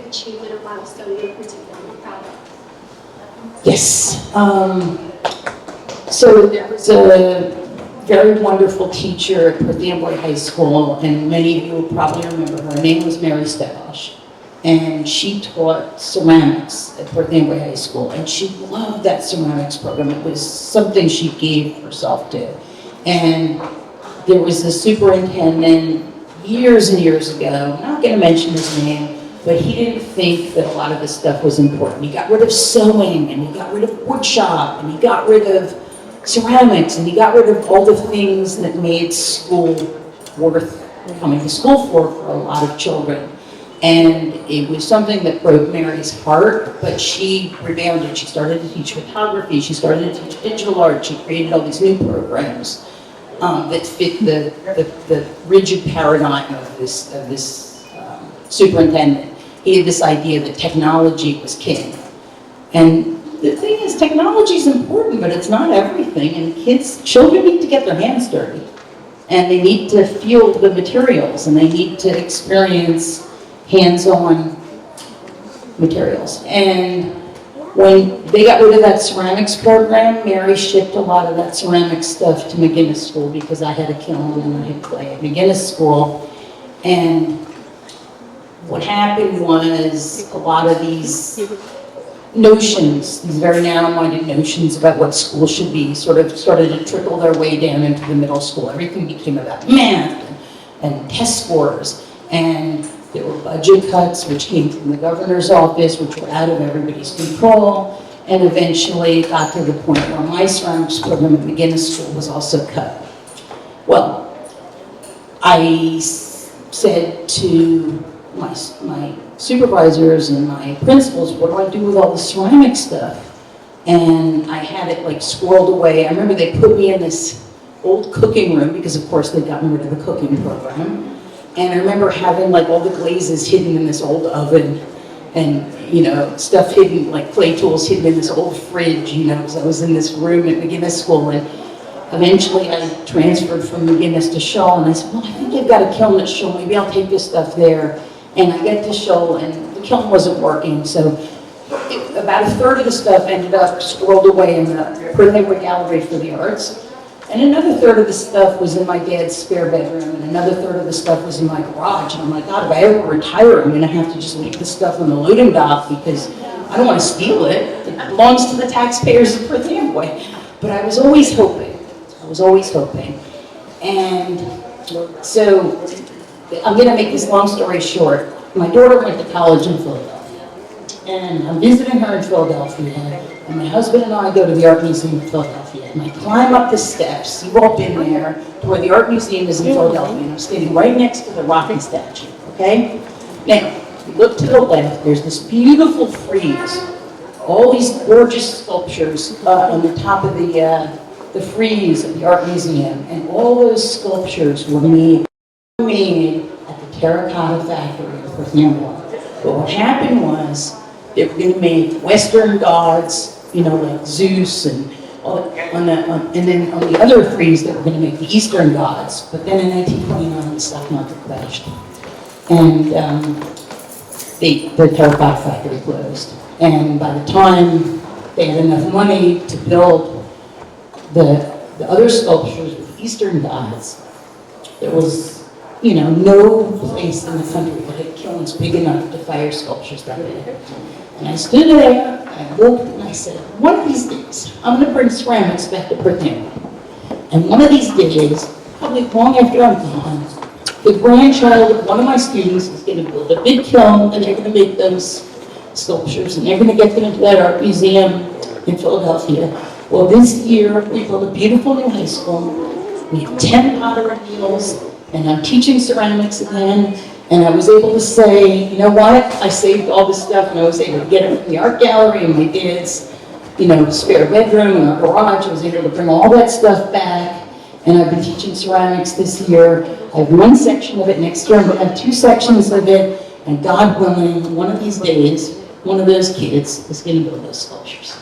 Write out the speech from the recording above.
achievement or milestone you're particularly proud of? Yes. So there was a very wonderful teacher at Perth Amboy High School, and many of you will probably remember her. Her name was Mary Stevash, and she taught ceramics at Perth Amboy High School, and she loved that ceramics program. It was something she gave herself to. And there was a superintendent years and years ago, I'm not going to mention his name, but he didn't think that a lot of this stuff was important. He got rid of sewing, and he got rid of woodshop, and he got rid of ceramics, and he got rid of all the things that made school worth coming to school for a lot of children. And it was something that broke Mary's heart, but she rebounded. She started to teach photography, she started to teach digital art, she created all these new programs that fit the rigid paradigm of this superintendent. He had this idea that technology was king. And the thing is, technology is important, but it's not everything, and children need to get their hands dirty. And they need to feel the materials, and they need to experience hands-on materials. And when they got rid of that ceramics program, Mary shipped a lot of that ceramic stuff to McGinnis School, because I had a kiln and I had clay at McGinnis School. And what happened was a lot of these notions, these very narrow-minded notions about what school should be, sort of started to trickle their way down into the middle school. Everything became about math and test scores, and there were budget cuts, which came from the governor's office, which were out of everybody's control, and eventually it got to the point where my ceramics program at McGinnis School was also cut. Well, I said to my supervisors and my principals, what do I do with all the ceramic stuff? And I had it like squirreled away. I remember they put me in this old cooking room, because of course they'd gotten rid of the cooking program. And I remember having like all the glazes hidden in this old oven, and you know, stuff hidden, like clay tools hidden in this old fridge, you know, because I was in this room at McGinnis School. And eventually I transferred from McGinnis to Shull, and I said, well, I think they've got a kiln at Shull, maybe I'll take this stuff there. And I got to Shull, and the kiln wasn't working, so about a third of the stuff ended up squirreled away in the Perth Amboy Gallery for the Arts. And another third of the stuff was in my dad's spare bedroom, and another third of the stuff was in my garage. And I'm like, God, if I ever retire, I'm gonna have to just leave this stuff on the loading dock, because I don't want to steal it. It belongs to the taxpayers of Perth Amboy. But I was always hoping. And so I'm gonna make this long story short. My daughter went to college in Philadelphia, and I'm visiting her in Philadelphia, and my husband and I go to the Art Museum in Philadelphia, and I climb up the steps, you've all been there, to where the Art Museum is in Philadelphia, and I'm standing right next to the Rocky statue, okay? Now, if you look to the left, there's this beautiful frieze, all these gorgeous sculptures on the top of the frieze of the Art Museum, and all those sculptures were made at the terracotta factory in Perth Amboy. But what happened was, they were going to make Western gods, you know, like Zeus, and all that, and then on the other frieze, they were going to make the Eastern gods. But then in 1929, the stock market crashed, and the terracotta factory closed. And by the time they had enough money to build the other sculptures with Eastern gods, there was, you know, no place in the country that had kilns big enough to fire sculptures that big. And I stood there, I looked, and I said, one of these days, I'm going to bring ceramics back to Perth Amboy. And one of these days, probably long after I'm gone, the grandchild of one of my students is going to build a big kiln, and they're going to make those sculptures, and they're going to get them into that art museum in Philadelphia. Well, this year, we built a beautiful new high school. We have 10 pottery wheels, and I'm teaching ceramics again. And I was able to say, you know what, I saved all this stuff, and I was able to get it from the art gallery and my dad's, you know, spare bedroom and our garage. I was able to bring all that stuff back, and I've been teaching ceramics this year. I have one section of it. Next year I'm going to have 2 sections of it, and God willing, one of these days, one of those kids is going to build those sculptures.